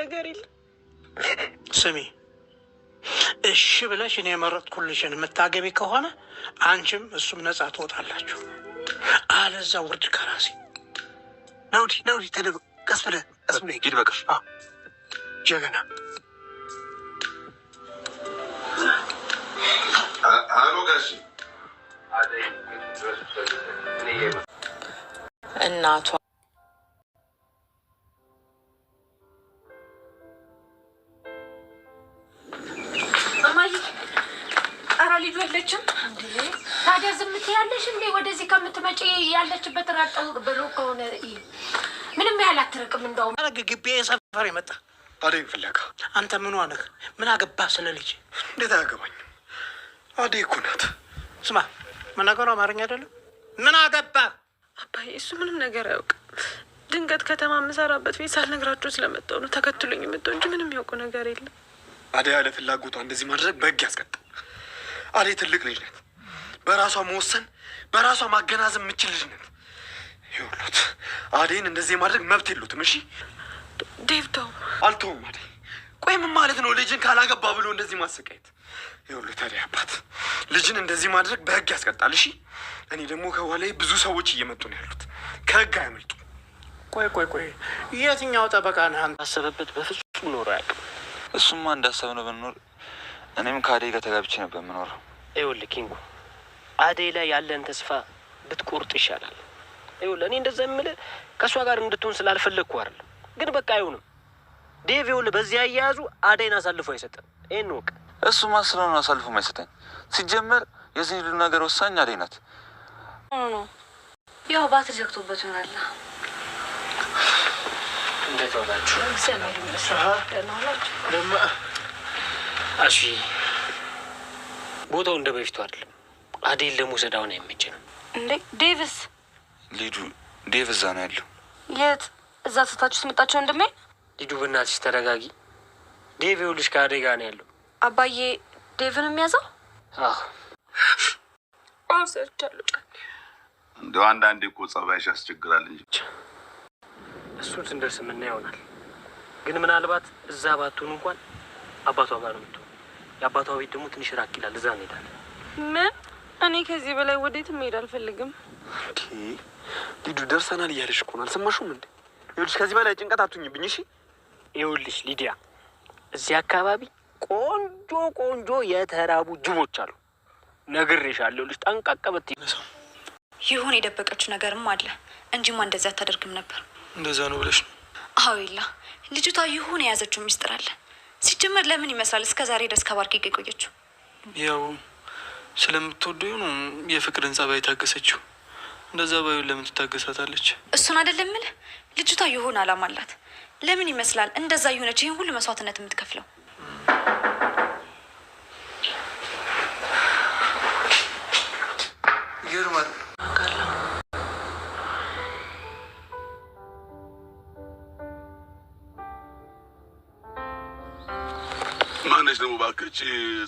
ነገር የለም። ስሚ እሺ ብለሽ እኔ የመረጥኩልሽን የምታገቢ ከሆነ አንቺም እሱም ነጻ ትወጣላችሁ። አለዛ ውርድ ከራሴ ናውዲ ተደብ ቀስ ብለህ ሂድ። በቃ ጀገና አሎ ጋሽ እናቷ ልጁ የለችም እንዴ? ታዲያ ዝም ትያለሽ እንዴ? ወደዚህ ከምትመጪ ያለችበት ራቀው ብሎ ከሆነ ምንም ያህል አትርቅም። እንደውም ግቢ ሰፈር የመጣ አደይ ፍለጋ። አንተ ምን ሆነህ? ምን አገባ ስለ ልጅ? እንዴት አያገባኝ? አደይ እኮ ናት። ስማ መናገሩ አማርኛ አይደለም። ምን አገባ? አባዬ እሱ ምንም ነገር አያውቅም። ድንገት ከተማ የምሰራበት ቤት ሳልነግራቸው ስለመጣሁ ነው ተከትሎኝ የመጣው እንጂ ምንም ያውቀው ነገር የለም። አደይ ያለ ፍላጎቷ እንደዚህ ማድረግ በሕግ ያስቀጣል። አደይ ትልቅ ልጅ ናት። በራሷ መወሰን በራሷ ማገናዘብ የምችል ልጅ ናት። ይኸውልዎት አደይን እንደዚህ ማድረግ መብት የሉትም። እሺ ዴቭ ተው። አልተውም አደይ። ቆይ ምን ማለት ነው ልጅን ካላገባ ብሎ እንደዚህ ማሰቃየት? ይኸውልዎት አደይ አባት ልጅን እንደዚህ ማድረግ በሕግ ያስቀጣል። እሺ እኔ ደግሞ ከኋላዬ ብዙ ሰዎች እየመጡ ነው ያሉት። ከሕግ አያመልጡ። ቆይ የትኛው ጠበቃ ነህ አንተ? አሰበበት በፍጹም ኖሮ አያውቅም። እሱማ እንዳሰብነው ብንኖር እኔም ከአደይ ጋር ተጋብቼ ነበር የምኖረው። ይኸውልህ ኪንጎ አደይ ላይ ያለን ተስፋ ብትቆርጥ ይሻላል። ይኸውልህ እኔ እንደዛ የምልህ ከእሷ ጋር እንድትሆን ስላልፈለግኩ አይደለም፣ ግን በቃ አይሆንም። ዴቭ ይኸውልህ በዚህ አያያዙ አደይን አሳልፎ አይሰጥም። ይሄን ወቅ እሱማ ስለሆነ አሳልፎ አይሰጠኝ። ሲጀመር የዚህ ሁሉ ነገር ወሳኝ አደይ ናት። ያው ባትሪ ዘግቶበት ይሆናል። እንዴት ሆናችሁ? እሺ ቦታው እንደ በፊቱ አይደለም። አደይን ለመውሰድ አሁን አይመችንም። እንዴ ዴቭስ? ሊዱ ዴቭ እዛ ነው ያለው። የት? እዛ ስታችሁ ስመጣችሁ ወንድሜ። ሊዱ በእናትሽ ተረጋጊ። ዴቭ ይኸውልሽ ከአደይ ጋር ነው ያለው። አባዬ ዴቭን የሚያዘው? ሰርቻለሁ። እንደው አንዳንዴ እኮ ጸባይሽ ያስቸግራል እንጂ እሱን ስንደርስ ምና ይሆናል። ግን ምናልባት እዛ ባትሆኑ እንኳን አባቷ ጋር ነው የምትሆኑ። የአባቷ ቤት ደግሞ ትንሽ ራቅ ይላል። እዛ እንሄዳለን። ምን? እኔ ከዚህ በላይ ወዴትም መሄድ አልፈልግም። ሊዱ ደርሰናል እያለሽ እኮ ነው። አልሰማሽውም እንዴ? ይኸውልሽ ከዚህ በላይ ጭንቀት አትሁኝብኝ እሺ? ይኸውልሽ ሊዲያ እዚህ አካባቢ ቆንጆ የተራቡ ጅቦች አሉ። ነግሬሻለሁ። ልጅ ጠንቀቅ ብትይ። ይሁን የደበቀችው ነገርም አለ እንጂማ እንደዚያ አታደርግም ነበር። እንደዛ ነው ብለሽ ነው? አዎ ይላ ልጅቷ ይሁን የያዘችው ሚስጥር አለ። ሲጀመር ለምን ይመስላል እስከ ዛሬ ድረስ ከባርኪ ጋር የቆየችው? ያው ስለምትወደው ነው የፍቅርን ጸባይ ታገሰችው። እንደዛ ባይሆን ለምን ትታገሳታለች? እሱን አይደለም እልህ። ልጅቷ ይሁን አላማ አላት። ለምን ይመስላል እንደዛ የሆነች ይህን ሁሉ መስዋዕትነት የምትከፍለው? ይገርማል። ማነች ደግሞ እባክህ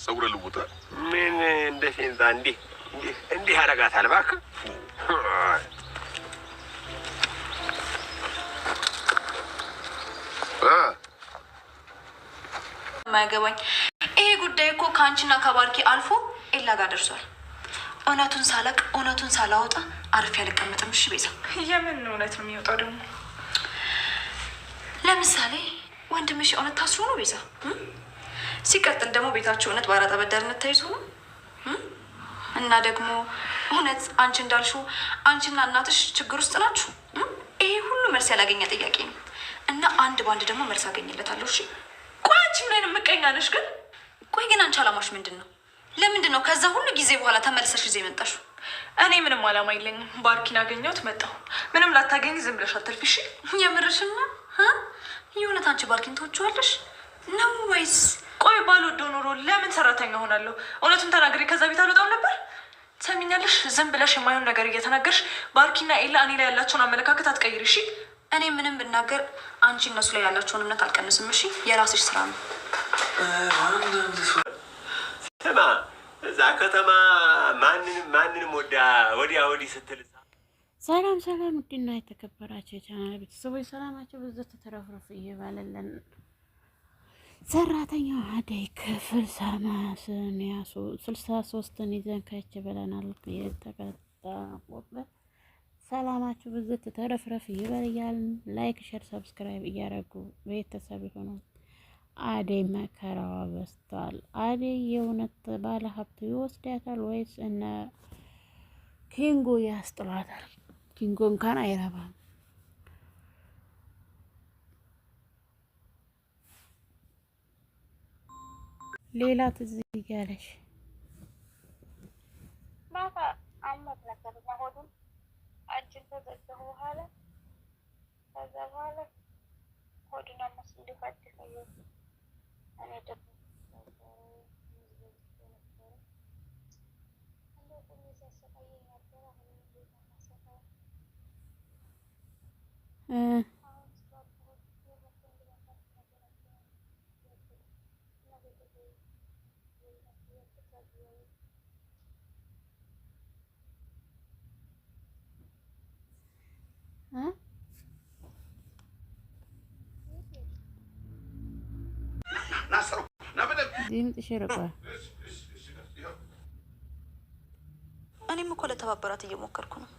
ጸጉረ ልውጣ? ምን እንደ ፌንዛ እንዲህ ያደርጋታል እባክህ። የማያገባኝ ይሄ ጉዳይ እኮ ከአንቺና ከባርኪ አልፎ ኤላ ጋር ደርሷል። እውነቱን ሳላቅ እውነቱን ሳላወጣ አርፌ አልቀመጥም። እሺ ቤዛ፣ የምን እውነት ነው የሚወጣው ደግሞ? ለምሳሌ ወንድምሽ እውነት ታስሮ ነው ቤዛ። ሲቀጥል ደግሞ ቤታቸው እውነት በአራጣ በዳርነት ተይዞ ነው። እና ደግሞ እውነት አንቺ እንዳልሽው አንቺና እናትሽ ችግር ውስጥ ናችሁ። ይሄ ሁሉ መልስ ያላገኘ ጥያቄ ነው እና አንድ በአንድ ደግሞ መልስ አገኝለታለሁ። እሺ ቆይ አንቺ ምን አይነት ምቀኛ ነሽ ግን? ቆይ ግን አንቺ አላማሽ ምንድን ነው? ለምንድን ነው ከዛ ሁሉ ጊዜ በኋላ ተመልሰሽ ጊዜ መጣሽው? እኔ ምንም አላማ የለኝም። ባርኪን አገኘሁት መጣሁ። ምንም ላታገኝ ዝም ብለሽ አትልፊ። እሺ የምርሽን ነው? የእውነት አንቺ ባርኪን ትወጂዋለሽ ነው ወይስ? ቆይ ባልወደው ኖሮ ለምን ሰራተኛ ሆናለሁ? እውነቱን ተናግሬ ከዛ ቤት አልወጣም ነበር። ሰሚኛለሽ? ዝም ብለሽ የማይሆን ነገር እየተናገርሽ ባርኪና ኤላ እኔ ላይ ያላቸውን አመለካከት አትቀይሪ። እሺ እኔ ምንም ብናገር አንቺ እነሱ ላይ ያላቸውን እምነት አልቀንስም። እሺ የራስሽ ስራ ነው። ስማ እዛ ከተማ ማንንም ወዲያ ወዲህ ስትል ሰላም ውድና የተከበራቸው የቻናል ቤተሰቦች ሰላማቸው በዛ ተተረፍረፍ እየባለለን ሰራተኛው አደይ ክፍል 63ን ይዘን ከች ብለናል። የተቀጣ ሰላማችሁ ብዝት ተረፍረፍ ይበልያል። ላይክ ሼር ሰብስክራይብ እያደረጉ ቤተሰብ ይሆኑ። አደይ መከራዋ በስቷል። አደይ የእውነት ባለ ሀብቱ ይወስዳታል ወይስ እነ ኪንጎ ያስጥሏታል? ኪንጎ እንኳን አይረባም። ሌላ ትዝ እያለሽ ማታ አሞት ነበር ሆዱን አንቺን ተዘጋሁ በኋላ ከዛ በኋላ ሆዱን አመስ ሊፈትፈኝ እኔ ደግሞ ድምፅሽ ርቋል። እኔም እኮ ለተባበራት እየሞከርኩ ነው።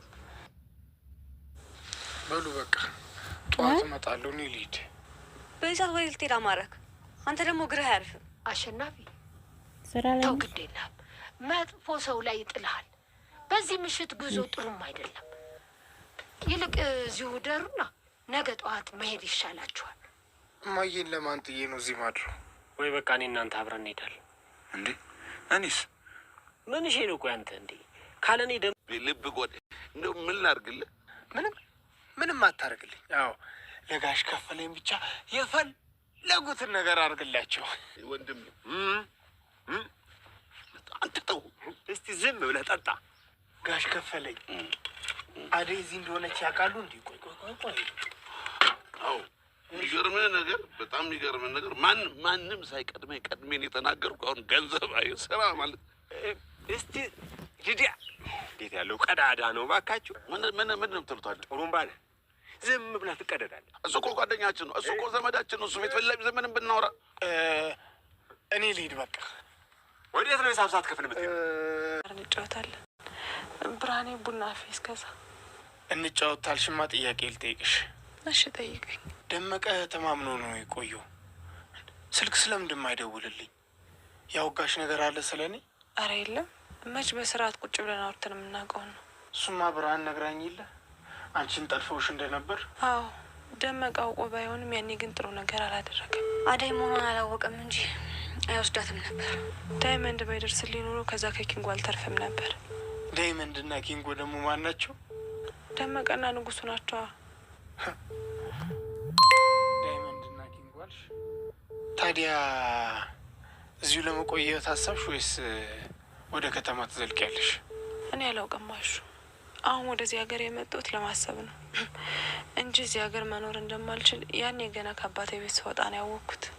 በሉ በቃ ጠዋት እመጣለሁ። እኔ ልሂድ። በዚህ ሰዓት ወዴት ልትሄድ አማረክ? አንተ ደግሞ እግርህ አያርፍም። አሸናፊ ስራ ላይ ተው፣ ግድ የለም መጥፎ ሰው ላይ ይጥልሃል። በዚህ ምሽት ጉዞ ጥሩም አይደለም። ይልቅ እዚሁ ደሩና ነገ ጠዋት መሄድ ይሻላችኋል። እማዬን ለማን ጥዬ ነው እዚህ ማድረው? ወይ በቃ እኔ እናንተ አብረን እንሄዳለን። እንዴ እኔስ ምን እሺ ነው? ቆይ አንተ እንዴ ካለኔ ደም ልብ ጎድ እንደው ምን ላድርግልህ? ምንም አታርግልኝ። ያው ለጋሽ ከፈለኝ ብቻ የፈለጉትን ነገር አድርግላቸው። ወንድም አንተ ተው እስቲ ዝም ብለህ ጠጣ። ጋሽ ከፈለኝ አደይ እዚህ እንደሆነች ያውቃሉ እንዴ? ቆይ አዎ የሚገርምህ ነገር በጣም የሚገርምህ ነገር ማንም ሳይቀድመኝ ቀድሜን የተናገርኩ አሁን ገንዘብ ስራ ማለት እስቲ ዲዲያ እንዴት ያለው ቀዳዳ ነው ባካችሁ። ምን ትሉታለህ? ጥሩምባ ነህ። ዝም ብለህ ትቀደዳለህ። እሱ እኮ ጓደኛችን ነው። እሱ እኮ ዘመዳችን ነው። እሱ ቤት ፈላጊ ዘመንን ብናወራ እኔ ልሂድ በቃ። ወዴት ነው የሳብሳት ክፍል የምትሄድ? እንጫወታለን። ብርሃኔ ቡና ፌስ ከዛ እንጫወታልሽማ። ጥያቄ ልጠይቅሽ። እሺ ጠይቀኝ። ደመቀ ተማምኖ ነው የቆየው። ስልክ ስለምንድን አይደውልልኝ? ያውጋሽ ነገር አለ ስለኔ? አረ የለም። መች በስርዓት ቁጭ ብለን አውርተን የምናውቀው ነው። እሱማ ብርሃን ነግራኝ የለ አንቺን ጠልፈውሽ እንደነበር። አዎ ደመቀ አውቆ ባይሆንም ያኔ ግን ጥሩ ነገር አላደረገም። አደይ መሆኗን አላወቀም እንጂ አይወስዳትም ነበር። ዳይመንድ ባይደርስልኝ ኖሮ ከዛ ከኪንጎ አልተርፍም ነበር። ዳይመንድ እና ኪንጎ ደግሞ ማን ናቸው? ደመቀና ንጉሱ ናቸዋ። ዳይመንድ እና ኪንጎ አልሽ? ታዲያ እዚሁ ለመቆየት አሰብሽ ወይስ ወደ ከተማ ትዘልቂያለሽ? እኔ አላውቅማሹ። አሁን ወደዚህ ሀገር የመጣሁት ለማሰብ ነው እንጂ እዚህ ሀገር መኖር እንደማልችል ያኔ ገና ከአባቴ ቤት ስወጣ ነው ያወቅኩት።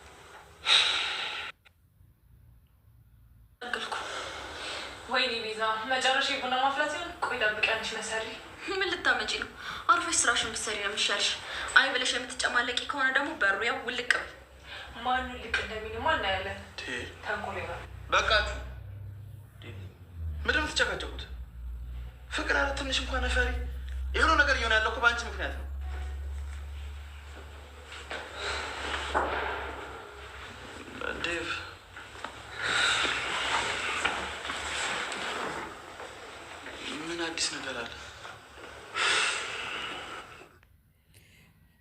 ወይኔ ቤዛ፣ መጨረሻ ቡና ማፍላት ሲሆን ቆይ ጠብቂያለሽ መሰሪ። ምን ልታመጪ ነው? አርፈሽ ስራሽን ብትሰሪ ነው የሚሻልሽ። አይ ብለሽ የምትጨማለቂ ከሆነ ደግሞ በሩ ያው ውልቅ በይ። ማን ልቅ እንደሚልማ እናያለን። ተንኮሌ ነው። በቃችሁ። ምንድን ነው የምትጨቃጨቁት? ፍቅር አለ ትንሽ እንኳን ነፈሪ። የሆነ ነገር እየሆነ ያለው እኮ በአንቺ ምክንያት ነው። ዴቭ ምን አዲስ ነገር አለ?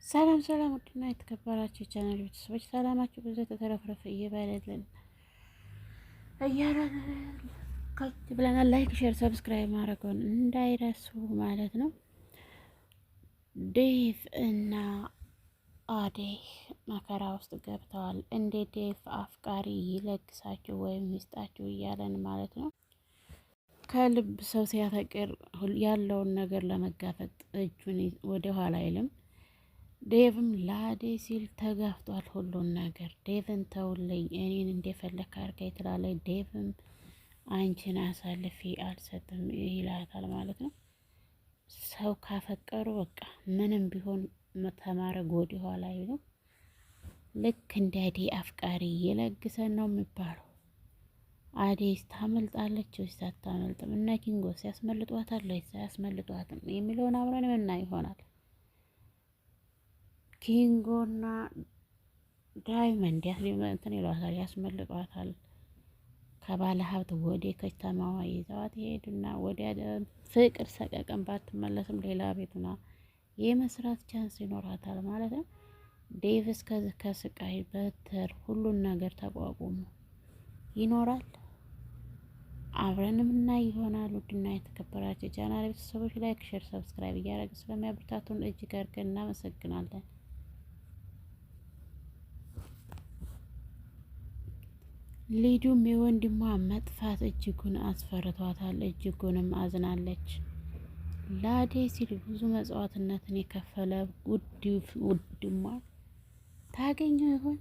ሰላም ሰላም፣ ውድና የተከበራችሁ የቻናል ቤተሰቦች ሰላማችሁ ብዙ ተተረፍረፈ እየበለልን እያለን ከች ብለናል። ላይክ ሼር ሰብስክራይብ ማድረጉን እንዳይረሱ ማለት ነው። ዴቭ እና አደይ መከራ ውስጥ ገብተዋል። እንደ ዴቭ አፍቃሪ ይለግሳችሁ ወይም ይስጣችሁ እያለን ማለት ነው። ከልብ ሰው ሲያፈቅር ያለውን ነገር ለመጋፈጥ እጁን ወደ ኋላ አይልም። ዴቭም ለአደይ ሲል ተጋፍጧል ሁሉን ነገር። ዴቭን ተውልኝ፣ እኔን እንደፈለክ አድርገኝ ትላለች። ዴቭም አንቺን አሳልፌ አልሰጥም ይላታል ማለት ነው። ሰው ካፈቀሩ በቃ ምንም ቢሆን ተማረግ ወደ ኋላ አይልም። ልክ እንደ አደይ አፍቃሪ የለግሰን ነው የሚባለው። አደይስ ታመልጣለች ወይስ አታመልጥም? እና ኪንጎስ ያስመልጧታል ወይስ አያስመልጧትም የሚለውን አብረን የምናይ ይሆናል። ኪንጎና ዳይመንድ እንትን ይሏታል፣ ያስመልጧታል። ከባለ ሀብት ወደ ከተማዋ ይዘዋት ይሄዱና ወደ ፍቅር ሰቀቀን ባትመለስም ሌላ ቤቱና የመስራት ቻንስ ይኖራታል ማለት ነው። ዴቭስ ከስቃይ በትር ሁሉን ነገር ተቋቁሞ ይኖራል። አብረንም እና ይሆናል። ውድና የተከበራችሁ ቻናል ቤተሰቦች ላይክ፣ ሼር፣ ሰብስክራይብ እያደረግ ስለሚያበረታቱን እጅግ አድርገን እናመሰግናለን። ልጁም የወንድሟ መጥፋት እጅጉን አስፈርቷታል። እጅጉንም አዝናለች። ለአደይ ሲል ብዙ መጽዋዕትነትን የከፈለ ውድሟ ታገኘው ይሆን?